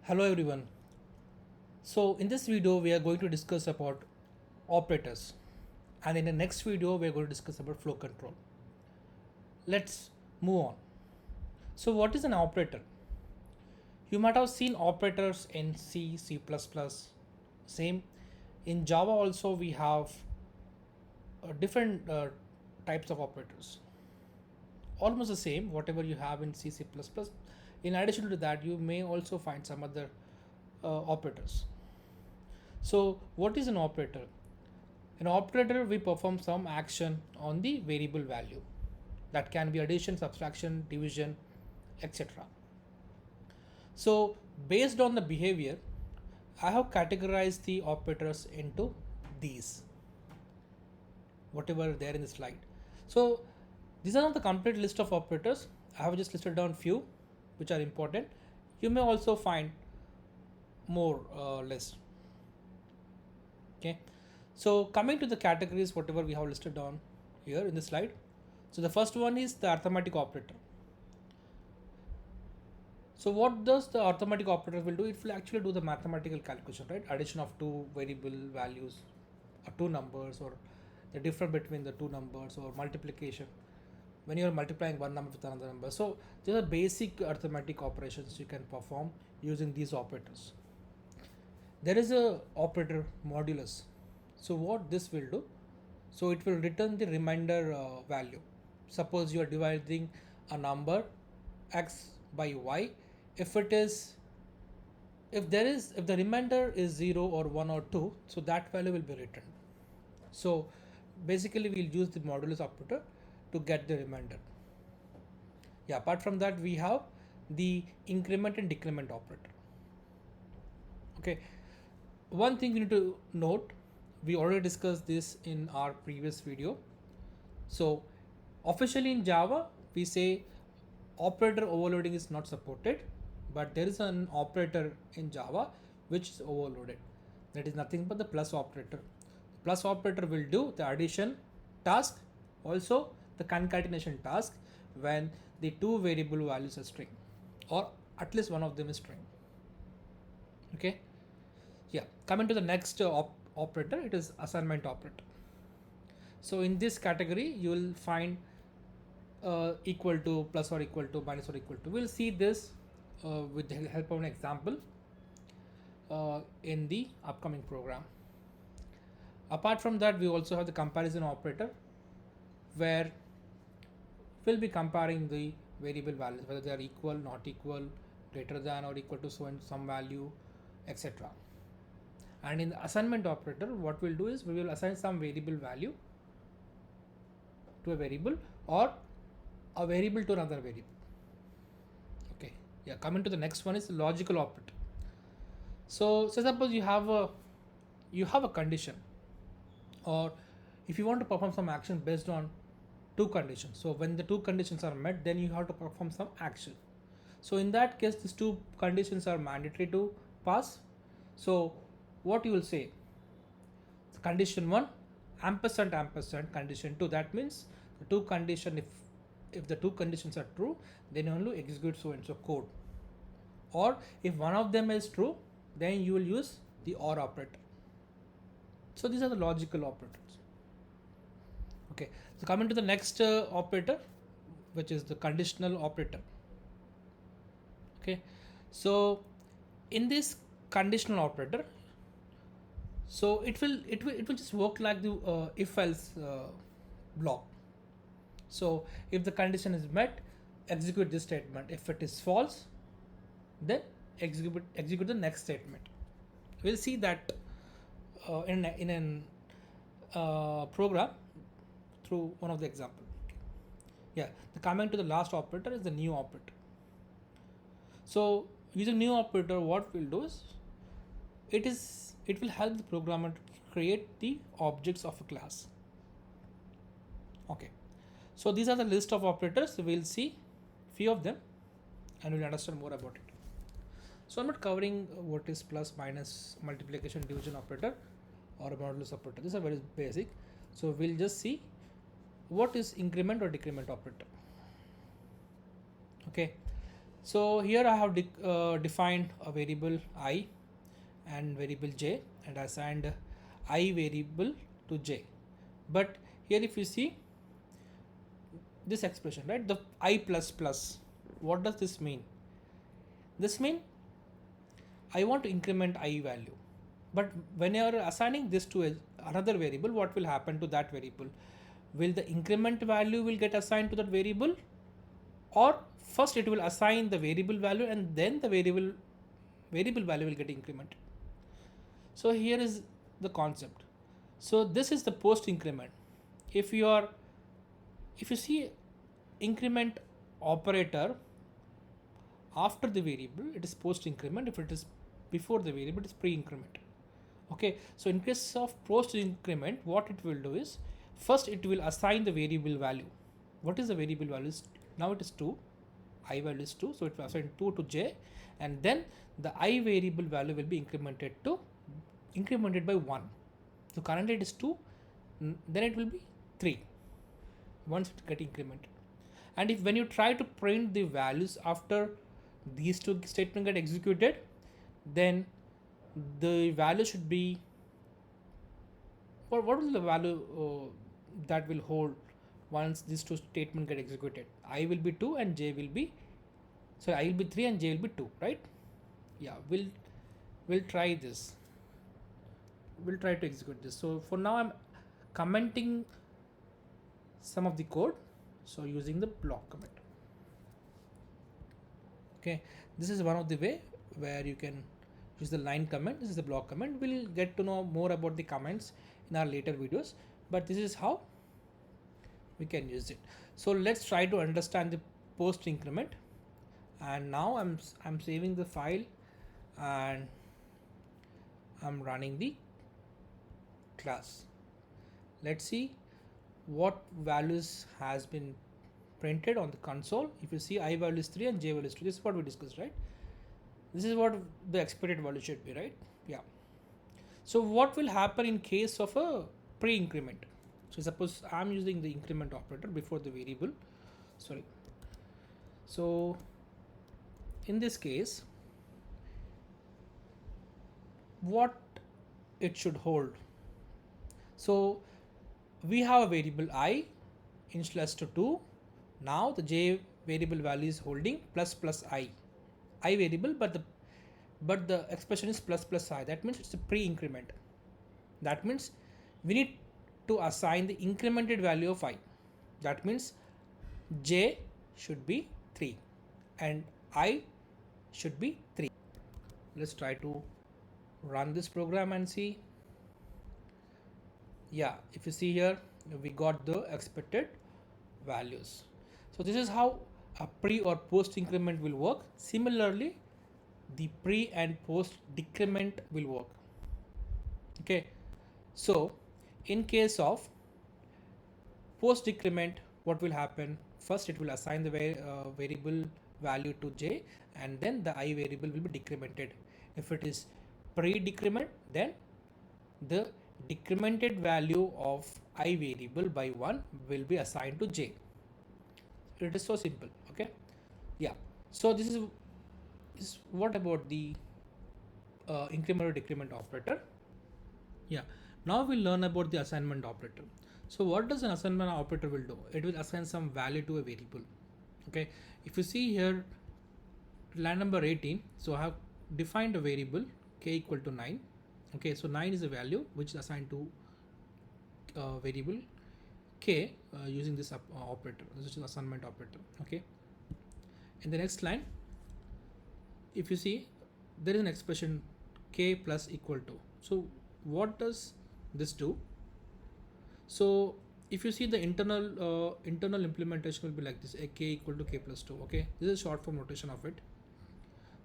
Hello everyone. So in this video we are going to discuss about operators, and in the next video we are going to discuss about flow control. Let's move on. So what is an operator? You might have seen operators in C, C++, same. In Java also we have different types of operators. Almost the same, whatever you have in C, C++. In addition to that, you may also find some other operators. So what is an operator? An operator will perform some action on the variable value. That can be addition, subtraction, division, etc. So based on the behavior, I have categorized the operators into these, whatever there in the slide. So these are not the complete list of operators. I have just listed down few which are important. You may also find more list. Okay. So coming to the categories, whatever we have listed down here in the slide. So the first one is the arithmetic operator. So what does the arithmetic operator will do? It will actually do the mathematical calculation, right? Addition of two variable values or two numbers, or the difference between the two numbers, or multiplication when you are multiplying one number with another number. So these are basic arithmetic operations you can perform using these operators. There is a operator modulus. So what this will do? So it will return the remainder value. Suppose you are dividing a number x by y. If it is, if the remainder is 0 or 1 or 2, so that value will be returned. So basically we'll use the modulus operator to get the remainder. Yeah, apart from that we have the increment and decrement operator. Okay, one thing you need to note, we already discussed this in our previous video. So officially in Java we say operator overloading is not supported, but there is an operator in Java which is overloaded. That is nothing but the plus operator. The plus operator will do the addition task, also the concatenation task when the two variable values are string, or at least one of them is string. Okay. Yeah, coming to the next operator, it is assignment operator. So in this category you will find equal to, plus or equal to, minus or equal to. We'll see this with the help of an example in the upcoming program. Apart from that, we also have the comparison operator, where we'll be comparing the variable values, whether they are equal, not equal, greater than or equal to so and some value, etc. And in the assignment operator, what we'll do is we will assign some variable value to a variable, or a variable to another variable. Okay. Yeah, coming to the next one is the logical operator. So suppose you have a condition, or if you want to perform some action based on two conditions. So when the two conditions are met, then you have to perform some action. So in that case, these two conditions are mandatory to pass. So what you will say, condition 1 ampersand ampersand condition 2, that means the two condition, if the two conditions are true, then only execute so and so code, or if one of them is true, then you will use the OR operator. So these are the logical operators. Okay, so coming to the next operator, which is the conditional operator. Okay, so in this conditional operator, so it will just work like the if else block. So if the condition is met, execute this statement. If it is false, then execute the next statement. We'll see that in an program through one of the example. Yeah, the coming to the last operator is the new operator. So using new operator, what we'll do is it will help the programmer to create the objects of a class. Okay, so these are the list of operators. We'll see few of them and we'll understand more about it. So I'm not covering what is plus, minus, multiplication, division operator, or a modulus operator. These are very basic. So we'll just see what is increment or decrement operator. Okay, So here I have defined a variable I and variable j and assigned I variable to j. But here if you see this expression, right, the I plus plus, what does this mean? This means I want to increment I value. But when you are assigning this to another variable, what will happen to that variable? Will the increment value will get assigned to that variable, or first it will assign the variable value and then the variable value will get incremented? So here is the concept. So this is the post increment. If you are, if you see increment operator after the variable, it is post increment. If it is before the variable, it is pre increment. Okay, so in case of post increment, what it will do is first it will assign the variable value. What is the variable value? Now it is 2, I value is 2, so it will assign 2 to j, and then the I variable value will be incremented by 1. So currently it is 2, then it will be 3 once it get incremented. And if when you try to print the values after these two statements get executed, then the value should be, what is the value that will hold once these two statements get executed? I will be 2 and j will be, so I will be 3 and j will be 2, right? Yeah, we'll try this. We'll try to execute this. So for now I'm commenting some of the code, so using the block comment. Okay, this is one of the way where you can use the line comment. This is the block comment. We'll get to know more about the comments in our later videos, but this is how we can use it. So let's try to understand the post increment. And now I'm saving the file and I'm running the class. Let's see what values has been printed on the console. If you see I value is 3 and j value is 2, this is what we discussed, right? This is what the expected value should be, right? Yeah. So what will happen in case of a pre-increment? So suppose I'm using the increment operator before the variable, sorry. So in this case, what it should hold? So we have a variable I initialized to 2. Now the j variable value is holding plus plus I variable, but the expression is plus plus I. That means it's a pre-increment. That means we need to assign the incremented value of I. That means j should be 3 and I should be 3. Let's try to run this program and see. Yeah, if you see here, we got the expected values. So this is how a pre or post increment will work. Similarly, the pre and post decrement will work. Okay, so in case of post decrement, what will happen? First it will assign the variable value to j, and then the I variable will be decremented. If it is pre decrement, then the decremented value of I variable by 1 will be assigned to j. It is so simple. Okay, yeah. So this is what about the increment or decrement operator. Yeah, now we'll learn about the assignment operator. So what does an assignment operator will do? It will assign some value to a variable. Okay, if you see here line number 18, so I have defined a variable k equal to 9. Okay, so 9 is a value which is assigned to variable k using this operator. This is assignment operator. Okay, in the next line, if you see, there is an expression k plus equal to. So what does this do? So if you see the internal implementation will be like this: a k equal to k plus 2. Okay, this is short form notation of it.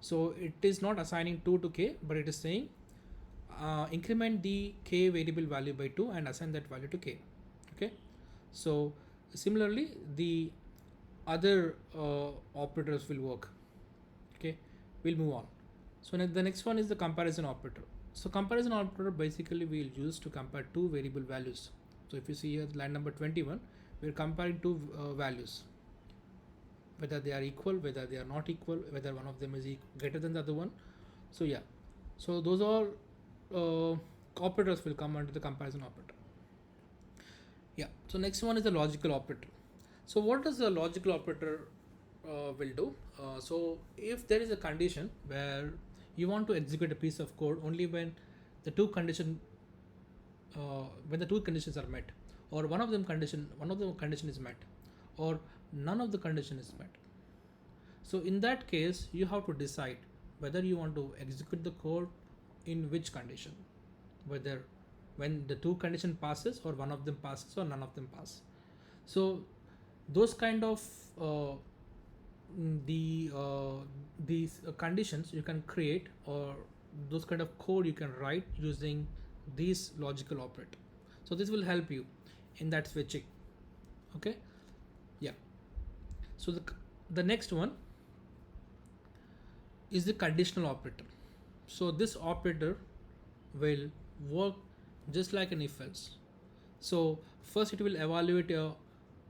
So it is not assigning 2 to k, but it is saying increment the k variable value by 2 and assign that value to k. Okay, so similarly the other operators will work. Okay, we'll move on. So the next one is the comparison operator. So comparison operator basically we'll use to compare two variable values. So if you see here line number 21, we're comparing two values. whether they are equal, whether they are not equal, whether one of them is greater than the other one. So yeah, so those all operators will come under the comparison operator. Yeah, so next one is the logical operator. So what does the logical operator will do? So if there is a condition where you want to execute a piece of code only the two condition when the two conditions are met, or one of the condition is met, or none of the condition is met. So in that case, you have to decide whether you want to execute the code in which condition, whether when the two condition passes, or one of them passes, or none of them pass. So those kind of these conditions you can create, or those kind of code you can write using these logical operator. So this will help you in that switching. Okay, yeah. So the next one is the conditional operator. So this operator will work just like an if else. So first it will evaluate a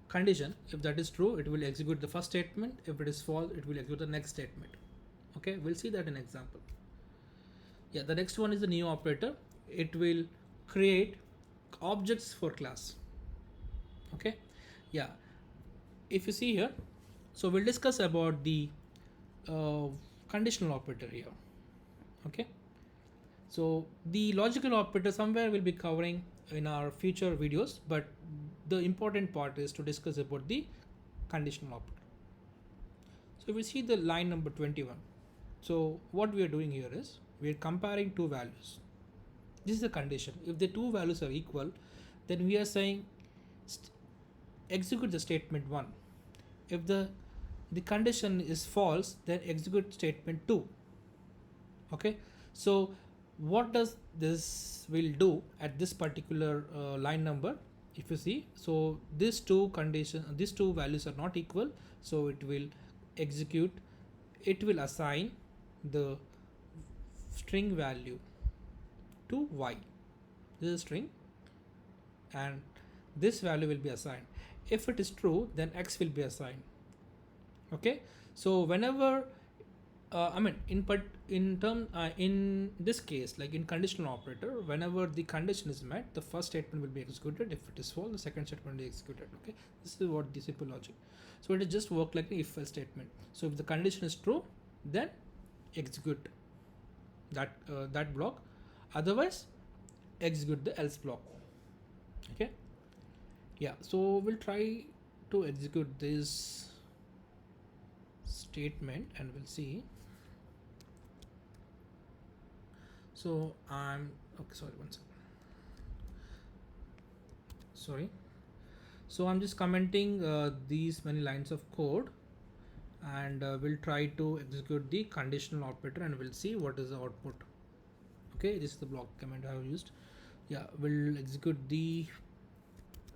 condition. If that is true, it will execute the first statement. If it is false, it will execute the next statement. Okay, we'll see that in example. Yeah, the next one is the new operator. It will create objects for class. Okay, yeah. If you see here, so we'll discuss about the conditional operator here. Okay, so the logical operator somewhere will be covering in our future videos, but the important part is to discuss about the conditional operator. So if we see the line number 21, so what we are doing here is we are comparing two values. This is a condition. If the two values are equal, then we are saying execute the statement 1. If the condition is false, then execute statement 2. Okay, so what does this will do at this particular line number? If you see, so these two values are not equal, so it will execute, it will assign the string value to y. This is string, and this value will be assigned. If it is true, then x will be assigned. Okay, so whenever in this case, like in conditional operator, whenever the condition is met, the first statement will be executed. If it is false, the second statement will be executed. Okay, this is what the simple logic. So it is just work like an if-else statement. So if the condition is true, then execute that block. Otherwise, execute the else block. Okay, yeah. So we'll try to execute this statement and we'll see. So I'm okay, sorry, one second. Sorry. So I'm just commenting these many lines of code, and we'll try to execute the conditional operator and we'll see what is the output. Okay, this is the block command I have used. Yeah, we'll execute the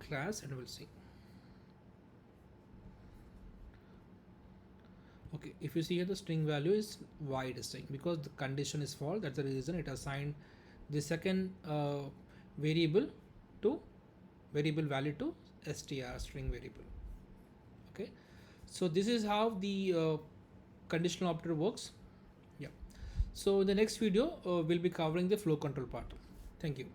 class and we'll see. Okay, if you see here, the string value is y distinct because the condition is false. That's the reason it assigned the second variable value to str, string variable. Okay, so this is how the conditional operator works. Yeah, so in the next video we'll be covering the flow control part. Thank you.